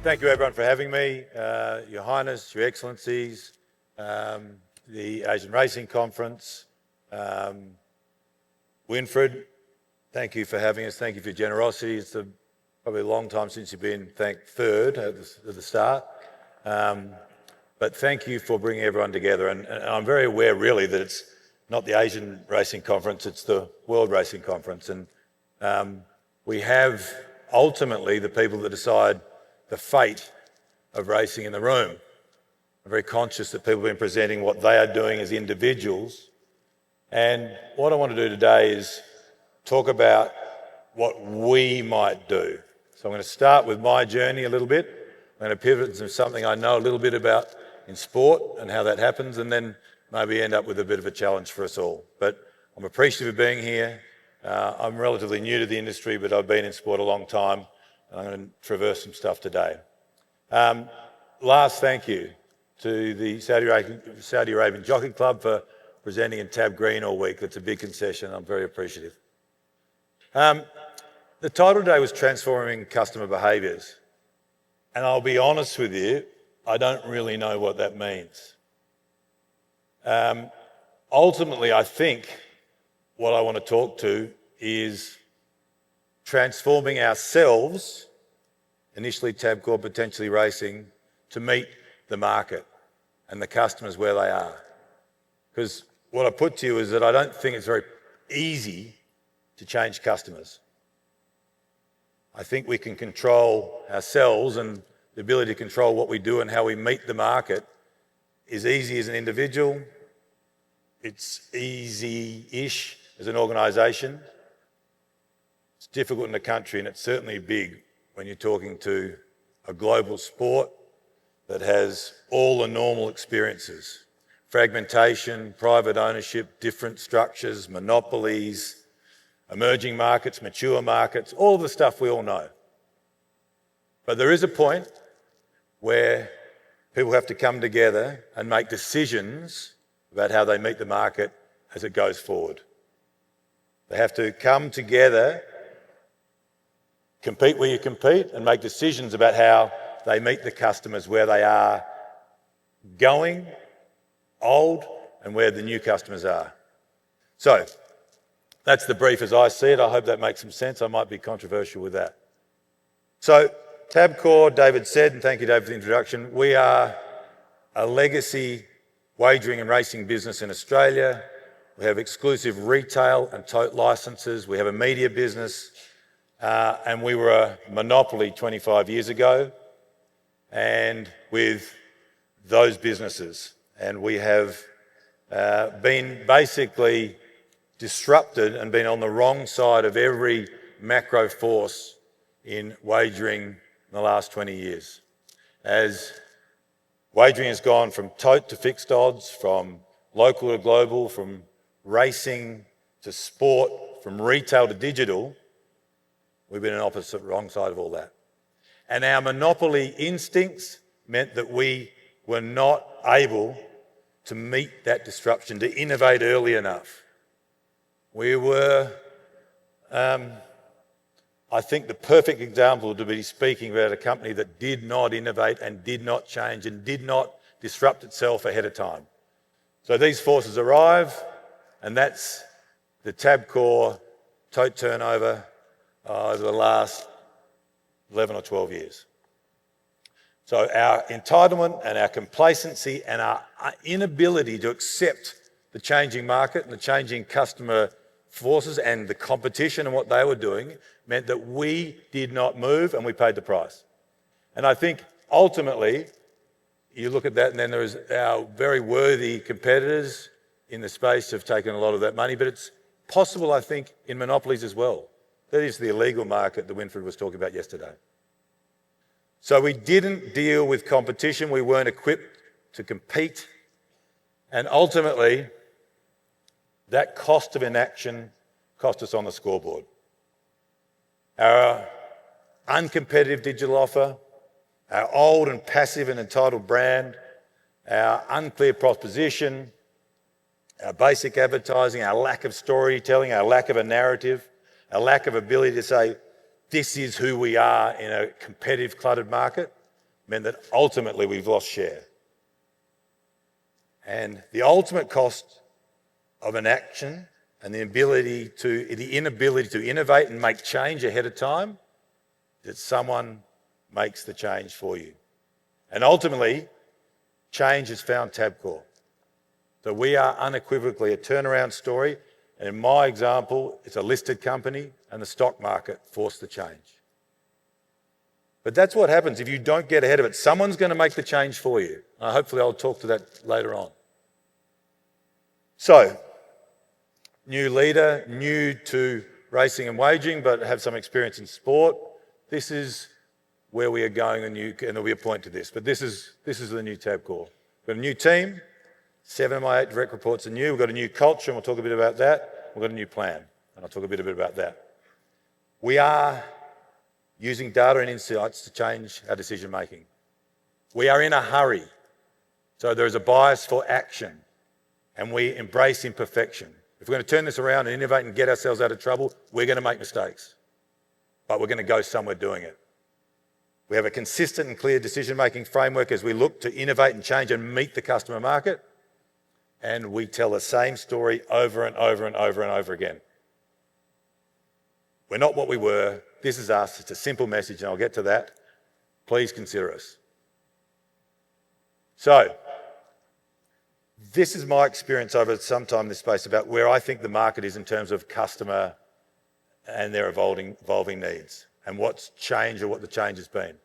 Thank you everyone for having me, Your Highness, Your Excellencies, the Asian Racing Conference. Winfred, thank you for having us. Thank you for your generosity. It's probably a long time since you've been thanked third at the start. But thank you for bringing everyone together. And I'm very aware really that it's not the Asian Racing Conference, it's the World Racing Conference. And we have ultimately the people that decide the fate of racing in the room. I'm very conscious that people have been presenting what they are doing as individuals. And what I want to do today is talk about what we might do. So I'm going to start with my journey a little bit. I'm going to pivot into something I know a little bit about in sport and how that happens, and then maybe end up with a bit of a challenge for us all. But I'm appreciative of being here. I'm relatively new to the industry, but I've been in sport a long time. I'm going to traverse some stuff today. Last thank you to the Saudi Arabian Jockey Club for presenting in Tab Green all week. That's a big concession. I'm very appreciative. The title today was Transforming Customer Behaviours. And I'll be honest with you, I don't really know what that means. Ultimately, I think what I want to talk to is transforming ourselves, initially Tabcorp, potentially racing, to meet the market and the customers where they are. Because what I put to you is that I don't think it's very easy to change customers. I think we can control ourselves, and the ability to control what we do and how we meet the market is easy as an individual. It's easy-ish as an organisation. It's difficult in the country, and it's certainly big when you're talking to a global sport that has all the normal experiences. Fragmentation, private ownership, different structures, monopolies, emerging markets, mature markets, all the stuff we all know. But there is a point where people have to come together and make decisions about how they meet the market as it goes forward. They have to come together, compete where you compete, and make decisions about how they meet the customers where they are going, old, and where the new customers are. So that's the brief as I see it. I hope that makes some sense. I might be controversial with that. So Tabcorp, David said, and thank you, David, for the introduction. We are a legacy wagering and racing business in Australia. We have exclusive retail and tote licenses. We have a media business, and we were a monopoly 25 years ago, and with those businesses. And we have been basically disrupted and been on the wrong side of every macro force in wagering in the last 20 years. As wagering has gone from tote to fixed odds, from local to global, from racing to sport, from retail to digital, we've been on the opposite wrong side of all that. And our monopoly instincts meant that we were not able to meet that disruption, to innovate early enough. We were, I think, the perfect example to be speaking about a company that did not innovate and did not change and did not disrupt itself ahead of time. So these forces arrive, and that's the Tabcorp tote turnover over the last 11 or 12 years. So our entitlement and our complacency and our inability to accept the changing market and the changing customer forces and the competition and what they were doing meant that we did not move, and we paid the price. And I think ultimately, you look at that, and then there's our very worthy competitors in the space have taken a lot of that money, but it's possible, I think, in monopolies as well. That is the illegal market that Winfred was talking about yesterday. So we didn't deal with competition. We weren't equipped to compete. And ultimately, that cost of inaction cost us on the scoreboard. Our uncompetitive digital offer, our old and passive and entitled brand, our unclear proposition, our basic advertising, our lack of storytelling, our lack of a narrative, our lack of ability to say, this is who we are in a competitive, cluttered market, meant that ultimately we've lost share. And the ultimate cost of an action and the inability to innovate and make change ahead of time is that someone makes the change for you. And ultimately, change has found Tabcorp. So we are unequivocally a turnaround story. And in my example, it's a listed company and the stock market forced the change. But that's what happens if you don't get ahead of it. Someone's going to make the change for you. Hopefully I'll talk to that later on. So, new leader, new to racing and wagering, but have some experience in sport. This is where we are going, and there'll be a point to this. But this is the new Tabcorp. We've got a new team. 7 of my 8 direct reports are new. We've got a new culture, and we'll talk a bit about that. We've got a new plan, and I'll talk a bit about that. We are using data and insights to change our decision making. We are in a hurry, so there is a bias for action, and we embrace imperfection. If we're going to turn this around and innovate and get ourselves out of trouble, we're going to make mistakes, but we're going to go somewhere doing it. We have a consistent and clear decision-making framework as we look to innovate and change and meet the customer market, and we tell the same story over and over and over and over again. We're not what we were. This is us. It's a simple message, and I'll get to that. Please consider us. So, this is my experience over some time in this space about where I think the market is in terms of customer and their evolving needs and what's changed or what the change has been.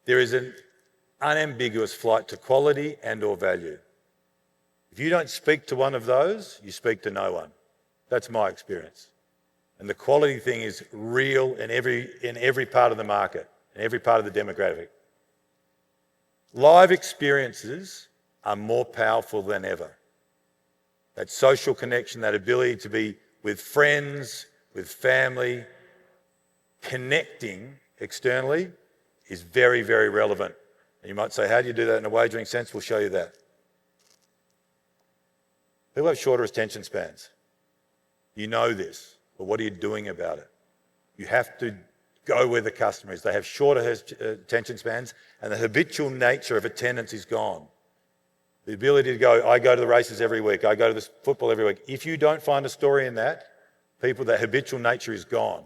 There is an unambiguous flight to quality and or value. If you don't speak to one of those, you speak to no one. That's my experience. And the quality thing is real in every part of the market, in every part of the demographic. Live experiences are more powerful than ever. That social connection, that ability to be with friends, with family, connecting externally is very, very relevant. And you might say, how do you do that in a wagering sense? We'll show you that. People have shorter attention spans. You know this, but what are you doing about it? You have to go where the customer is. They have shorter attention spans, and the habitual nature of attendance is gone. The ability to go, I go to the races every week, I go to the football every week. If you don't find a story in that, that habitual nature is gone.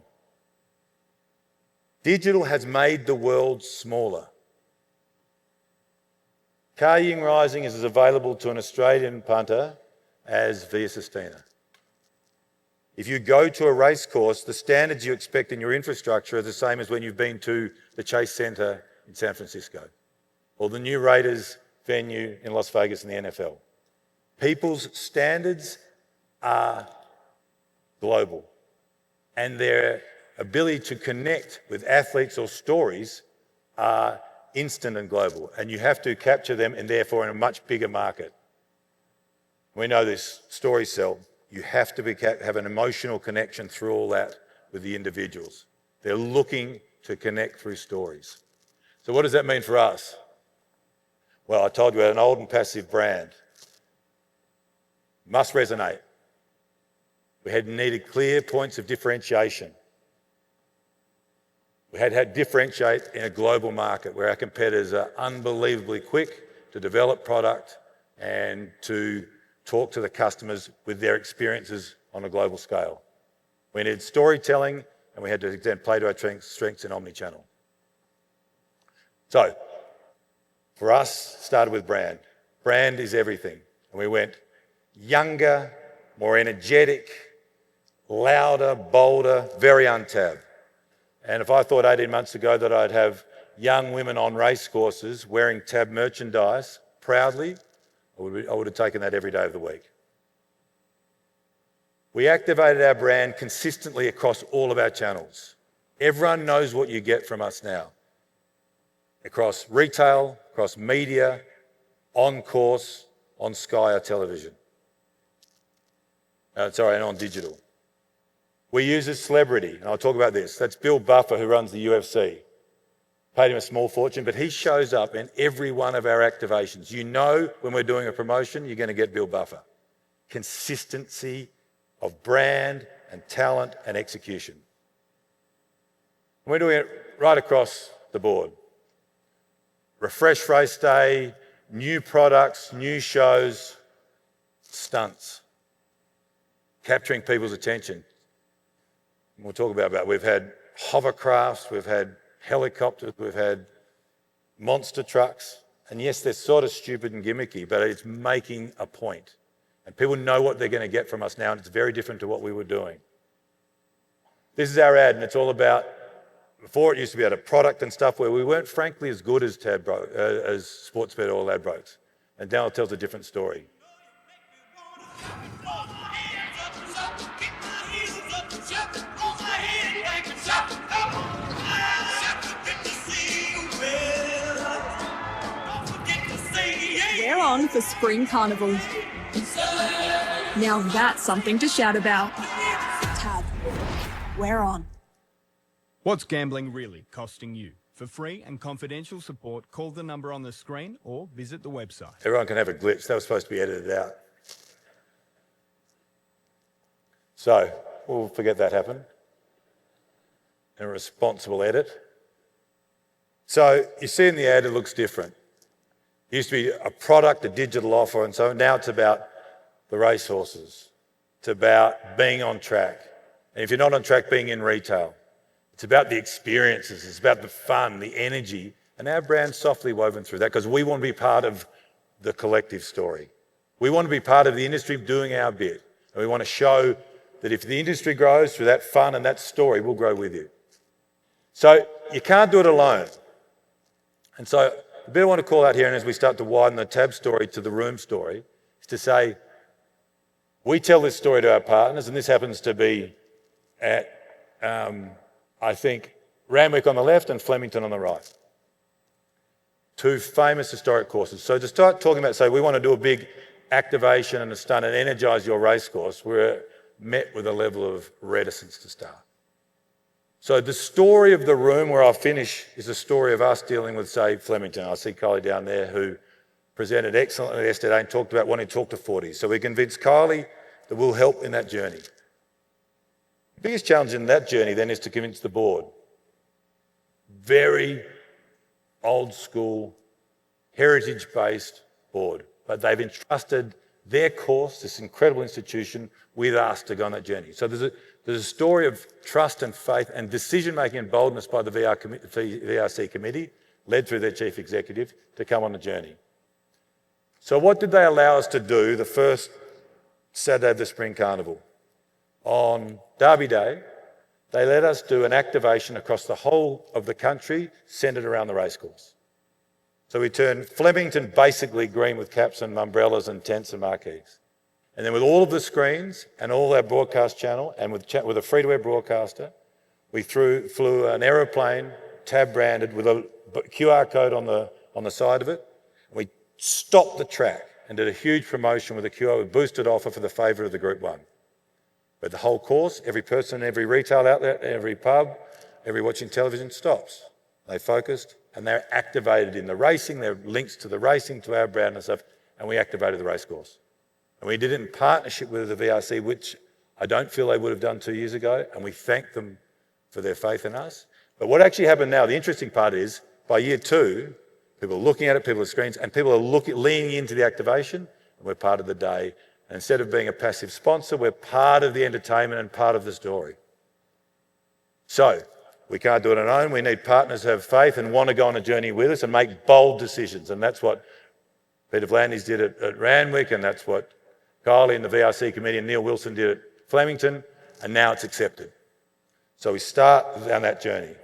Digital has made the world smaller. Car Ying Rising is as available to an Australian punter as Via Sistina. If you go to a race course, the standards you expect in your infrastructure are the same as when you've been to the Chase Center in San Francisco or the new Raiders venue in Las Vegas in the NFL. People's standards are global, and their ability to connect with athletes or stories are instant and global, and you have to capture them and therefore in a much bigger market. We know this, story sell. You have to have an emotional connection through all that with the individuals. They're looking to connect through stories. So what does that mean for us? Well, I told you we had an old and passive brand. Must resonate. We had needed clear points of differentiation. We had to differentiate in a global market where our competitors are unbelievably quick to develop product and to talk to the customers with their experiences on a global scale. We needed storytelling, and we had to again play to our strengths in omni-channel. So, for us, started with brand. Brand is everything. And we went younger, more energetic, louder, bolder, very untabbed. And if I thought 18 months ago that I'd have young women on race courses wearing Tab merchandise proudly, I would have taken that every day of the week. We activated our brand consistently across all of our channels. Everyone knows what you get from us now. Across retail, across media, on course, on Sky or television. And on digital. We use a celebrity, and I'll talk about this. That's Bill Buffer, who runs the UFC. Paid him a small fortune, but he shows up in every one of our activations. You know when we're doing a promotion, you're going to get Bill Buffer. Consistency of brand and talent and execution. We're doing it right across the board. refresh race day, new products, new shows, stunts, capturing people's attention. We'll talk about that. We've had hovercrafts, we've had helicopters, we've had monster trucks. And yes, they're sort of stupid and gimmicky, but it's making a point. And people know what they're going to get from us now, and it's very different to what we were doing. This is our ad, and it's all about, before it used to be about a product and stuff where we weren't frankly as good as as Sportsbet or Ladbrokes. And now it tells a different story. We're on for Spring Carnival. Now that's something to shout about. Tab, we're on. What's gambling really costing you? For free and confidential support, call the number on the screen or visit the website. Everyone can have a glitch. That was supposed to be edited out. So we'll forget that happened. A responsible edit. So you see in the ad, it looks different. It used to be a product, a digital offer, and so now it's about the racehorses. It's about being on track. And if you're not on track, being in retail. It's about the experiences. It's about the fun, the energy. And our brand's softly woven through that because we want to be part of the collective story. We want to be part of the industry doing our bit. And we want to show that if the industry grows through that fun and that story, we'll grow with you. So you can't do it alone. And so the bit I want to call out here, and as we start to widen the tab story to the room story, is to say, we tell this story to our partners, and this happens to be at, I think, Randwick on the left and Flemington on the right. Two famous historic courses. So to start talking about, say, we want to do a big activation and a stunt and energise your racecourse, we're met with a level of reticence to start. So the story of the room where I'll finish is a story of us dealing with, say, Flemington. I see Kylie down there who presented excellently yesterday and talked about wanting to talk to 40s. So we convinced Kylie that we'll help in that journey. The biggest challenge in that journey then is to convince the board. Very old school, heritage-based board, but they've entrusted their course, this incredible institution, with us to go on that journey. So there's a story of trust and faith and decision-making and boldness by the VRC committee, led through their chief executive, to come on the journey. So what did they allow us to do the first Saturday of the Spring Carnival? On Derby Day, they let us do an activation across the whole of the country centred around the racecourse. So we turned Flemington basically green with caps and umbrellas and tents and marquees. And then with all of the screens and all our broadcast channel and with a free-to-air broadcaster, we flew an aeroplane tab branded with a QR code on the side of it. We stopped the track and did a huge promotion with a QR boosted offer for the favourite of the Group 1. But the whole course, every person, every retail outlet, every pub, every watching television stops. They focused and they're activated in the racing. There are links to the racing, to our brand and stuff, and we activated the racecourse. And we did it in partnership with the VRC, which I don't feel they would have done 2 years ago, and we thank them for their faith in us. But what actually happened now, the interesting part is, by year 2, people are looking at it, people are screens, and people are leaning into the activation, and we're part of the day. And instead of being a passive sponsor, we're part of the entertainment and part of the story. So, we can't do it on our own. We need partners who have faith and want to go on a journey with us and make bold decisions. And that's what Peter Vlandis did at Randwick, and that's what Kylie and the VRC committee and Neil Wilson did at Flemington, and now it's accepted. So we start down that journey.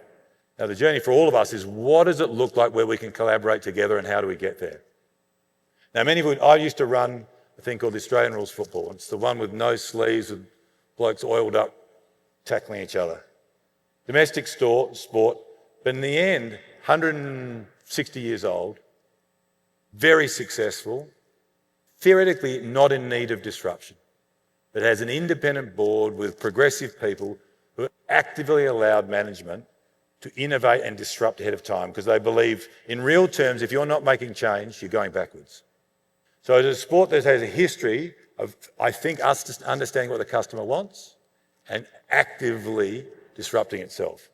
Now the journey for all of us is, what does it look like where we can collaborate together and how do we get there? Now I used to run a thing called the Australian Rules Football. It's the one with no sleeves, with blokes oiled up, tackling each other. Domestic sport, but in the end, 160 years old, very successful, theoretically not in need of disruption, but has an independent board with progressive people who actively allowed management to innovate and disrupt ahead of time because they believe, in real terms, if you're not making change, you're going backwards. So it's a sport that has a history of, I think, us just understanding what the customer wants and actively disrupting itself.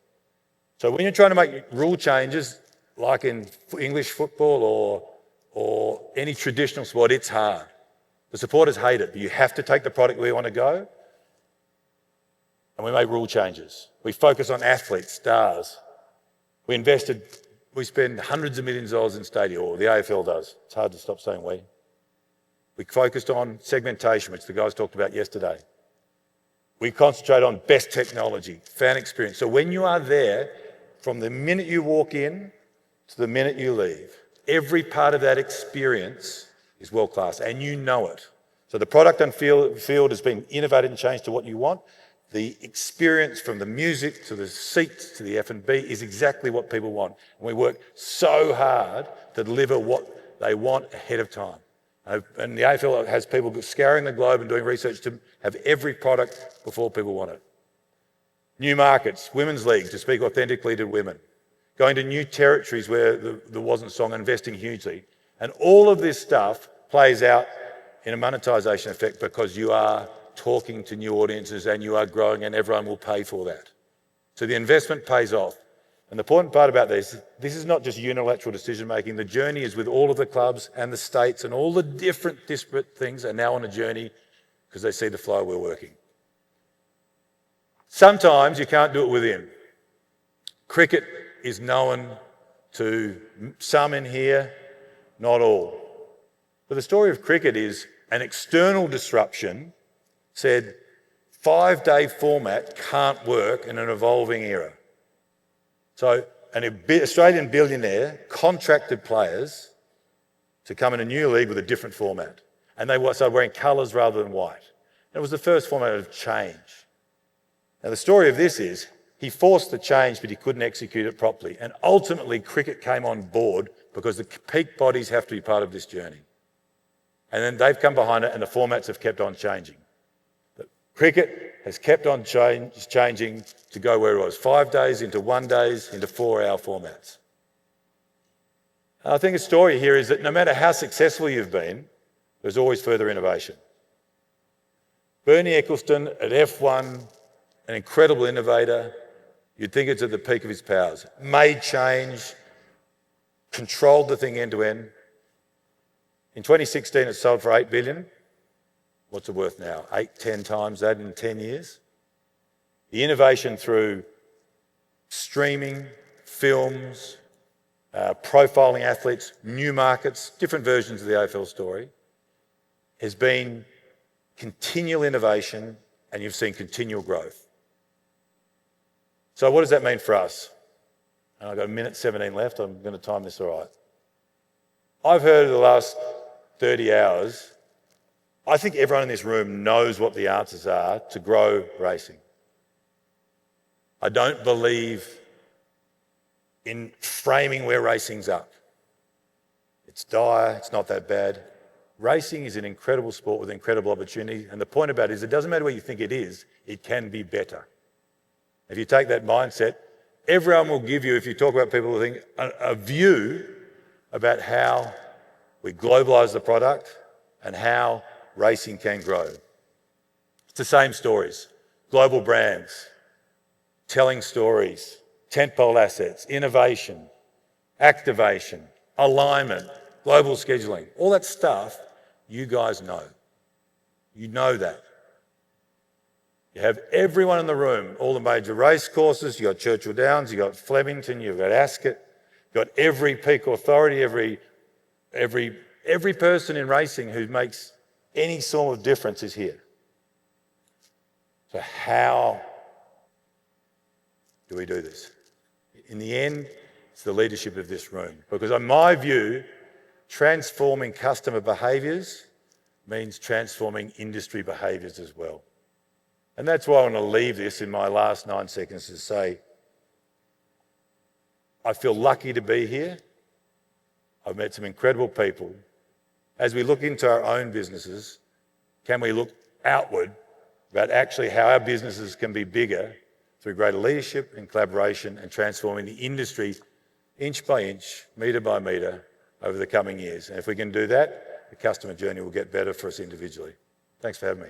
So when you're trying to make rule changes, like in English football or any traditional sport, it's hard. The supporters hate it, but you have to take the product where you want to go, and we make rule changes. We focus on athletes, stars. We spend hundreds of millions of dollars in stadia, or the AFL does. It's hard to stop saying we. We focused on segmentation, which the guys talked about yesterday. We concentrate on best technology, fan experience. So when you are there, from the minute you walk in to the minute you leave, every part of that experience is world class, and you know it. So the product and field has been innovated and changed to what you want. The experience from the music to the seats to the F&B is exactly what people want. And we work so hard to deliver what they want ahead of time. And the AFL has people scouring the globe and doing research to have every product before people want it. New markets, women's league to speak authentically to women. Going to new territories where there wasn't song, investing hugely. And all of this stuff plays out in a monetisation effect because you are talking to new audiences and you are growing and everyone will pay for that. So the investment pays off. And the important part about this is not just unilateral decision making. The journey is with all of the clubs and the states, and all the different disparate things are now on a journey because they see the flow we're working. Sometimes you can't do it within. Cricket is known to some in here, not all. But the story of cricket is an external disruption said 5-day format can't work in an evolving era. So an Australian billionaire contracted players to come in a new league with a different format. And they started wearing colours rather than white. And it was the first format of change. Now the story of this is he forced the change, but he couldn't execute it properly. And ultimately cricket came on board because the peak bodies have to be part of this journey. And then they've come behind it and the formats have kept on changing. Cricket has kept on changing to go where it was, 5 days into 1 days into 4-hour formats. And I think the story here is that no matter how successful you've been, there's always further innovation. Bernie Ecclestone at F1, an incredible innovator, you'd think it's at the peak of his powers. Made change, controlled the thing end to end. In 2016, it sold for $8 billion. What's it worth now? 8-10 times that in 10 years. The innovation through streaming, films, profiling athletes, new markets, different versions of the AFL story, has been continual innovation, and you've seen continual growth. So what does that mean for us? And I've got 1:17 left. I'm going to time this all right. I've heard in the last 30 hours, I think everyone in this room knows what the answers are to grow racing. I don't believe in framing where racing's up. It's dire, it's not that bad. Racing is an incredible sport with incredible opportunity, and the point about it is it doesn't matter where you think it is, it can be better. If you take that mindset, everyone will give you, if you talk about people who think, a view about how we globalise the product and how racing can grow. It's the same stories. Global brands, telling stories, tentpole assets, innovation, activation, alignment, global scheduling, all that stuff you guys know. You know that. You have everyone in the room, all the major race courses, you've got Churchill Downs, you've got Flemington, you've got Ascot, you've got every peak authority, every person in racing who makes any sort of difference is here. So how do we do this? In the end, it's the leadership of this room. Because in my view, transforming customer behaviours means transforming industry behaviours as well. And that's why I want to leave this in my last 9 seconds to say, I feel lucky to be here. I've met some incredible people. As we look into our own businesses, can we look outward about actually how our businesses can be bigger through greater leadership and collaboration and transforming the industry inch by inch, metre by metre over the coming years. And if we can do that, the customer journey will get better for us individually. Thanks for having me.